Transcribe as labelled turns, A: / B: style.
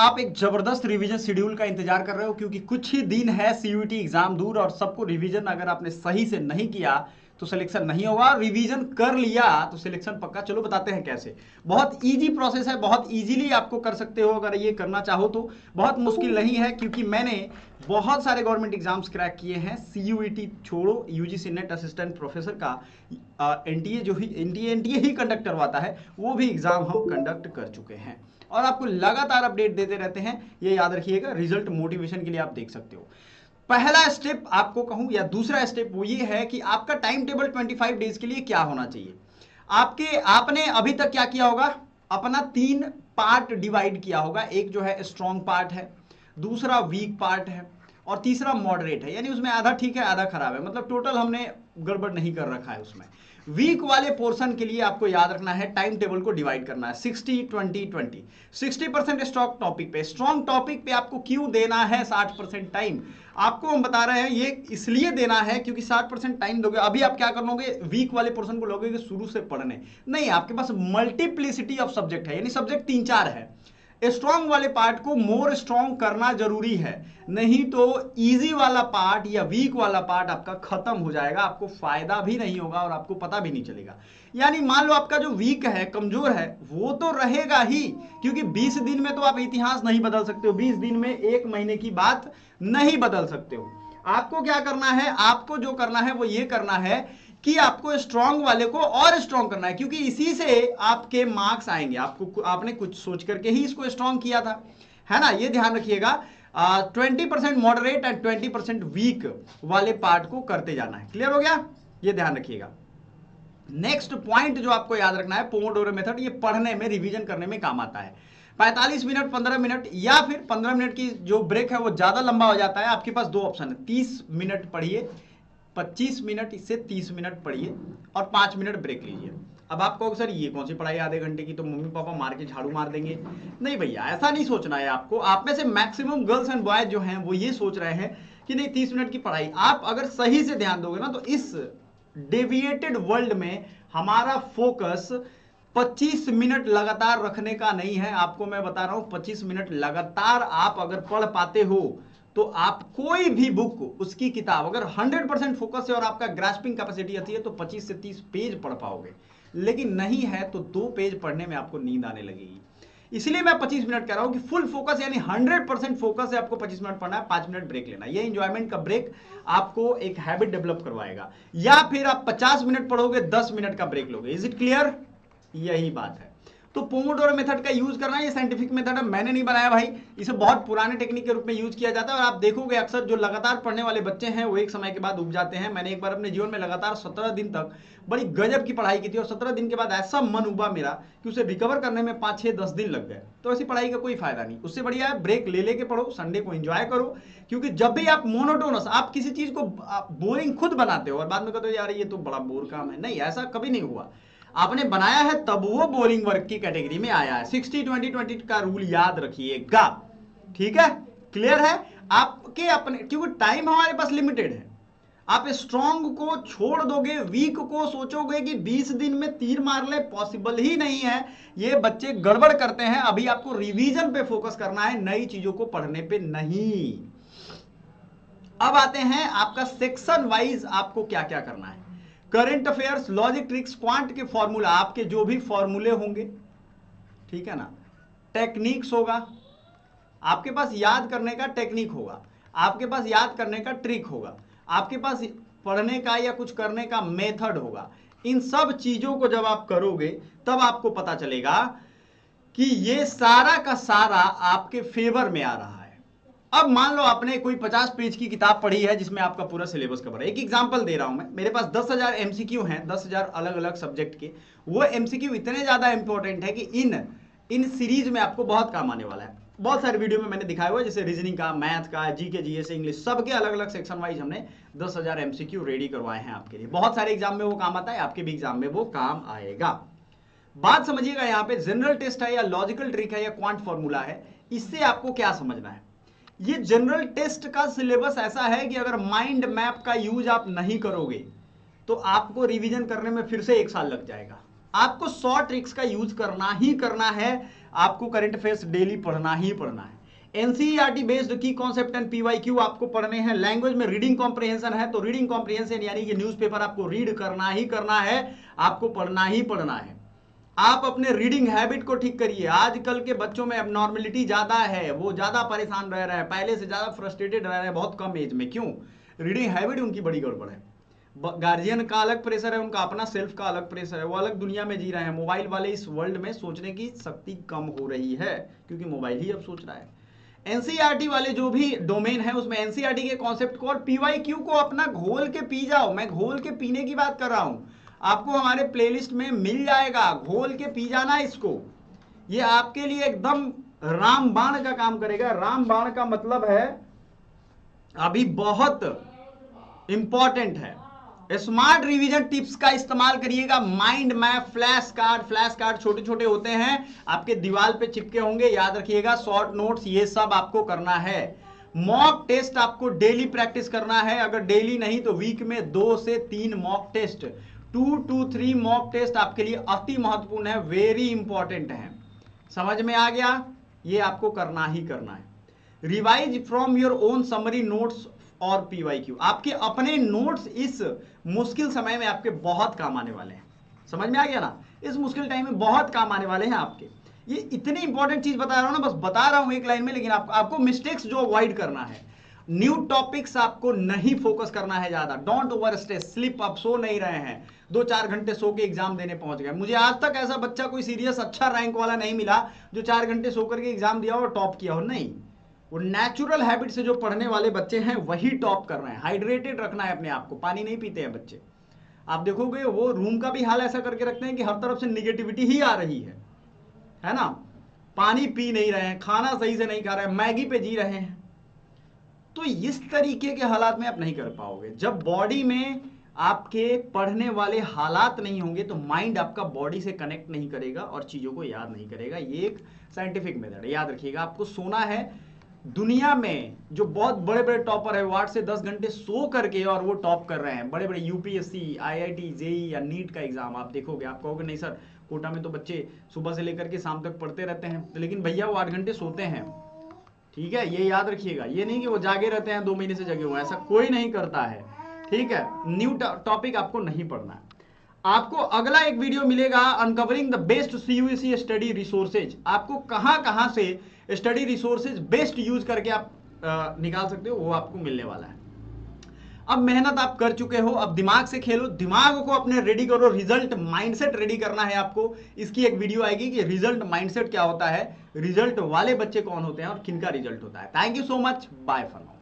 A: आप एक जबरदस्त रिवीजन शेड्यूल का इंतजार कर रहे हो, क्योंकि कुछ ही दिन है सीयूईटी एग्जाम दूर और सबको रिवीजन अगर आपने सही से नहीं किया तो सिलेक्शन नहीं होगा, और रिवीजन कर लिया तो सिलेक्शन पक्का। चलो बताते हैं कैसे। बहुत इजी प्रोसेस है, बहुत इजीली आपको कर सकते हो अगर ये करना चाहो तो। बहुत मुश्किल नहीं है, क्योंकि मैंने बहुत सारे गवर्नमेंट एग्जाम्स क्रैक किए हैं। सीयूईटी छोड़ो, यूजीसी नेट असिस्टेंट प्रोफेसर का एनटीए जो ही एनटीए ही कंडक्ट करवाता है, वो भी एग्जाम हम कंडक्ट कर चुके हैं और आपको लगातार अपडेट देते रहते हैं। ये याद रखिएगा, रिजल्ट मोटिवेशन के लिए आप देख सकते हो। पहला स्टेप आपको कहूं या दूसरा स्टेप वो ये है कि आपका टाइम टेबल 25 डेज के लिए क्या होना चाहिए। आपने अभी तक क्या किया होगा, अपना 3 पार्ट डिवाइड किया होगा। एक जो है स्ट्रॉन्ग पार्ट है, दूसरा वीक पार्ट है और तीसरा मॉडरेट है। यानी उसमें आधा ठीक है आधा खराब है, मतलब टोटल हमने गड़बड़ नहीं कर रखा है उसमें। वीक वाले पोर्शन के लिए आपको याद रखना है, टाइम टेबल को डिवाइड करना है 60-20-20। 60% स्ट्रॉन्ग टॉपिक पे, स्ट्रॉन्ग टॉपिक पे आपको क्यों देना है 60% टाइम, आपको हम बता रहे हैं। ये इसलिए देना है क्योंकि 60% टाइम दोगे, अभी आप क्या कर लोगे, वीक वाले पोर्शन को लोगे शुरू से पढ़ने, नहीं, आपके पास मल्टीप्लिसिटी ऑफ सब्जेक्ट है, यानी सब्जेक्ट 3-4 है। स्ट्रॉन्ग वाले पार्ट को मोर स्ट्रॉन्ग करना जरूरी है, नहीं तो इजी वाला पार्ट या वीक वाला पार्ट आपका खत्म हो जाएगा, आपको फायदा भी नहीं होगा और आपको पता भी नहीं चलेगा। यानी मान लो आपका जो वीक है, कमजोर है, वो तो रहेगा ही, क्योंकि 20 दिन में तो आप इतिहास नहीं बदल सकते हो, 20 दिन में 1 महीने की बात नहीं बदल सकते हो। आपको क्या करना है, आपको जो करना है वो ये करना है कि आपको स्ट्रॉन्ग वाले को और स्ट्रॉन्ग करना है, क्योंकि इसी से आपके मार्क्स आएंगे। आपने कुछ सोच करके ही इसको स्ट्रॉन्ग किया था, है ना, ये ध्यान रखिएगा। 20% मॉडरेट एंड 20% वीक वाले पार्ट को करते जाना है। क्लियर हो गया, ये ध्यान रखिएगा। नेक्स्ट पॉइंट जो आपको याद रखना है, पोमोडोरो मेथड, ये पढ़ने में रिवीजन करने में काम आता है। 45 मिनट, 15 मिनट या फिर 15 मिनट की जो ब्रेक है वो ज्यादा लंबा हो जाता है। आपके पास 2 ऑप्शन है, 30 मिनट पढ़िए, 25 मिनट इससे 30 मिनट पढ़िए और 5 मिनट ब्रेक लीजिए। अब आप कहोगे सर ये कौन सी पढ़ाई आधे घंटे की, तो मम्मी पापा मार के झाड़ू मार देंगे। नहीं भैया, ऐसा नहीं सोचना है आपको। आप में से मैक्सिमम गर्ल्स एंड बॉयज जो हैं वो ये सोच रहे हैं कि नहीं 30 मिनट की पढ़ाई, आप अगर सही से ध्यान दोगे ना तो इस डेविएटेड वर्ल्ड में हमारा फोकस 25 मिनट लगातार रखने का नहीं है। आपको मैं बता रहा हूं, 25 मिनट लगातार आप अगर पढ़ पाते हो तो आप कोई भी बुक, उसकी किताब अगर 100% फोकस है और आपका ग्रास्पिंग कैपेसिटी अच्छी है तो 25 से 30 पेज पढ़ पाओगे। लेकिन नहीं है तो 2 पेज पढ़ने में आपको नींद आने लगेगी। इसलिए मैं 25 मिनट कह रहा हूं कि फुल फोकस, यानी 100% फोकस है, आपको 25 मिनट पढ़ना है, 5 मिनट ब्रेक लेना। ये एंजॉयमेंट का ब्रेक आपको एक हैबिट डेवलप करवाएगा। या फिर आप 50 मिनट पढ़ोगे, 10 मिनट का ब्रेक लोगे। इज इट क्लियर, यही बात है। तो पोमोडोरो मेथड का यूज करना, ये साइंटिफिक मेथड है, मैंने नहीं बनाया भाई, इसे बहुत पुराने टेक्निक के रूप में यूज किया जाता है। और आप देखोगे अक्सर जो लगातार पढ़ने वाले बच्चे हैं वो एक समय के बाद उब जाते हैं। मैंने एक बार अपने जीवन में लगातार 17 दिन तक बड़ी गजब की पढ़ाई की थी और 17 दिन के बाद ऐसा मन उबा मेरा कि उसे रिकवर करने में 5-6-10 दिन लग गए। तो ऐसी पढ़ाई का कोई फायदा नहीं, उससे बढ़िया है ब्रेक ले लेके पढ़ो, संडे को एंजॉय करो। क्योंकि जब भी आप मोनोटोनस, आप किसी चीज को बोरिंग खुद बनाते हो और बाद में कहते हो यार ये तो बड़ा बोर काम है, नहीं, ऐसा कभी नहीं हुआ। आपने बनाया है तब वो बोरिंग वर्क की कैटेगरी में आया है। 60-20-20 का रूल याद रखिएगा, ठीक है, क्लियर है आपके अपने, क्योंकि टाइम हमारे पास लिमिटेड है। आप स्ट्रॉन्ग को छोड़ दोगे, वीक को सोचोगे कि 20 दिन में तीर मार ले, पॉसिबल ही नहीं है। ये बच्चे गड़बड़ करते हैं। अभी आपको रिवीजन पे फोकस करना है, नई चीजों को पढ़ने पे नहीं। अब आते हैं आपका सेक्शन वाइज आपको क्या क्या करना है। Current affairs, logic, tricks, quant के फॉर्मूला, आपके जो भी फॉर्मूले होंगे, ठीक है ना, टेक्निक्स होगा, आपके पास याद करने का टेक्निक होगा, आपके पास याद करने का ट्रिक होगा, आपके पास पढ़ने का या कुछ करने का मेथड होगा। इन सब चीजों को जब आप करोगे तब आपको पता चलेगा कि ये सारा का सारा आपके फेवर में आ रहा है। अब मान लो आपने कोई 50 पेज की किताब पढ़ी है जिसमें आपका पूरा सिलेबस कवर है। एक एग्जांपल दे रहा हूं मैं, मेरे पास 10,000 एमसीक्यू हैं, 10,000 अलग अलग सब्जेक्ट के। वो एमसीक्यू इतने ज्यादा इंपॉर्टेंट है कि इन सीरीज में आपको बहुत काम आने वाला है। बहुत सारे वीडियो में मैंने दिखाया हुआ है, जैसे रीजनिंग का, मैथ का, जीके, जीएस, इंग्लिश, सबके अलग अलग सेक्शन वाइज हमने 10,000 एमसीक्यू रेडी करवाए हैं आपके लिए। बहुत सारे एग्जाम में वो काम आता है, आपके भी एग्जाम में वो काम आएगा। बात समझिएगा, यहाँ पे जनरल टेस्ट है या लॉजिकल ट्रिक है या क्वांट फॉर्मूला है, इससे आपको क्या समझना है। ये जनरल टेस्ट का सिलेबस ऐसा है कि अगर माइंड मैप का यूज आप नहीं करोगे तो आपको रिवीजन करने में फिर से 1 साल लग जाएगा। आपको 100 ट्रिक्स का यूज करना ही करना है आपको करंट अफेयर्स डेली पढ़ना ही पढ़ना है। एनसीईआरटी बेस्ड की कॉन्सेप्ट एंड पीवाईक्यू आपको पढ़ने हैं। लैंग्वेज में रीडिंग कॉम्प्रिहेंशन है, तो रीडिंग कॉम्प्रिहेंशन यानी कि न्यूज़पेपर आपको रीड करना ही करना है, आपको पढ़ना ही पढ़ना है। आप अपने रीडिंग हैबिट को ठीक करिए। आजकल के बच्चों में एबनॉर्मलिटी ज्यादा है, वो ज्यादा परेशान रह रहे हैं, पहले से ज्यादा फ्रस्ट्रेटेड रह रहे हैं बहुत कम एज में। क्यों? रीडिंग हैबिट उनकी बड़ी गड़बड़ है। गार्जियन का अलग प्रेशर है, उनका अपना सेल्फ का अलग प्रेशर है, वो अलग दुनिया में जी रहे हैं। मोबाइल वाले इस वर्ल्ड में सोचने की शक्ति कम हो रही है, क्योंकि मोबाइल ही अब सोच रहा है। एनसीईआरटी वाले जो भी डोमेन है उसमें एनसीईआरटी के कॉन्सेप्ट को और पीवाईक्यू को अपना घोल के पी जाओ। मैं घोल के पीने की बात कर रहा हूं, आपको हमारे प्लेलिस्ट में मिल जाएगा। घोल के पी जाना इसको, ये आपके लिए एकदम रामबाण का काम करेगा। रामबाण का मतलब है अभी बहुत इंपॉर्टेंट है। स्मार्ट रिवीजन टिप्स का इस्तेमाल करिएगा। माइंड मैप, फ्लैश कार्ड छोटे छोटे होते हैं, आपके दीवार पे चिपके होंगे, याद रखिएगा। शॉर्ट नोट्स, ये सब आपको करना है। मॉक टेस्ट आपको डेली प्रैक्टिस करना है, अगर डेली नहीं तो वीक में 2 से 3 mock test, 2 to 3 mock test आपके लिए अति महत्वपूर्ण है, वेरी इंपॉर्टेंट है। समझ में आ गया? ये आपको करना ही करना है। Revise from your own summary notes और पीवाईक्यू, आपके अपने नोट्स इस मुश्किल समय में आपके बहुत काम आने वाले हैं। समझ में आ गया ना? इस मुश्किल टाइम में बहुत काम आने वाले हैं आपके। ये इतनी इंपॉर्टेंट चीज बता रहा हूं ना, बस बता रहा हूं एक लाइन में, लेकिन आपको मिस्टेक्स जो अवॉइड करना है, न्यू टॉपिक्स आपको नहीं फोकस करना है ज्यादा। Don't over stress, slip up, सो नहीं रहे हैं, 2-4 घंटे सो के एग्जाम देने पहुंच गए। मुझे आज तक ऐसा बच्चा कोई सीरियस अच्छा रैंक वाला नहीं मिला जो 4 घंटे सो करके एग्जाम दिया और टॉप किया हो। नहीं, वो नेचुरल हैबिट से जो पढ़ने वाले बच्चे हैं वही टॉप कर रहे हैं। हाइड्रेटेड रखना है अपने आप को, पानी नहीं पीते हैं बच्चे। आप देखोगे वो रूम का भी हाल ऐसा करके रखते हैं कि हर तरफ से निगेटिविटी ही आ रही है ना? पानी पी नहीं रहे हैं, खाना सही से नहीं खा रहे हैं, मैगी पे जी रहे हैं। तो इस तरीके के हालात में आप नहीं कर पाओगे। जब बॉडी में आपके पढ़ने वाले हालात नहीं होंगे तो माइंड आपका बॉडी से कनेक्ट नहीं करेगा और चीजों को याद नहीं करेगा। ये एक साइंटिफिक मेथड है, याद रखिएगा। आपको सोना है। दुनिया में जो बहुत बड़े बड़े टॉपर है, वो 8 से 10 घंटे सो करके और वो टॉप कर रहे हैं। बड़े बड़े यूपीएससी, आईआईटी, जेई या नीट का एग्जाम आप देखोगे, आप कहोगे नहीं सर कोटा में तो बच्चे सुबह से लेकर के शाम तक पढ़ते रहते हैं, लेकिन भैया वो 8 घंटे सोते हैं। ठीक है, ये याद रखिएगा। ये नहीं कि वो जागे रहते हैं, 2 महीने से जगे हुए हैं, ऐसा कोई नहीं करता है। ठीक है, न्यू टॉपिक आपको नहीं पढ़ना है। आपको अगला एक वीडियो मिलेगा, uncovering the best CUEC study resources. आपको कहां से स्टडी रिसोर्सेज बेस्ट यूज करके आप निकाल सकते हो, वो आपको मिलने वाला है। अब मेहनत आप कर चुके हो, अब दिमाग से खेलो, दिमाग को अपने रेडी करो। रिजल्ट माइंडसेट रेडी करना है आपको। इसकी एक वीडियो आएगी कि रिजल्ट माइंडसेट क्या होता है, रिजल्ट वाले बच्चे कौन होते हैं और किनका रिजल्ट होता है। Thank you so much, bye for now.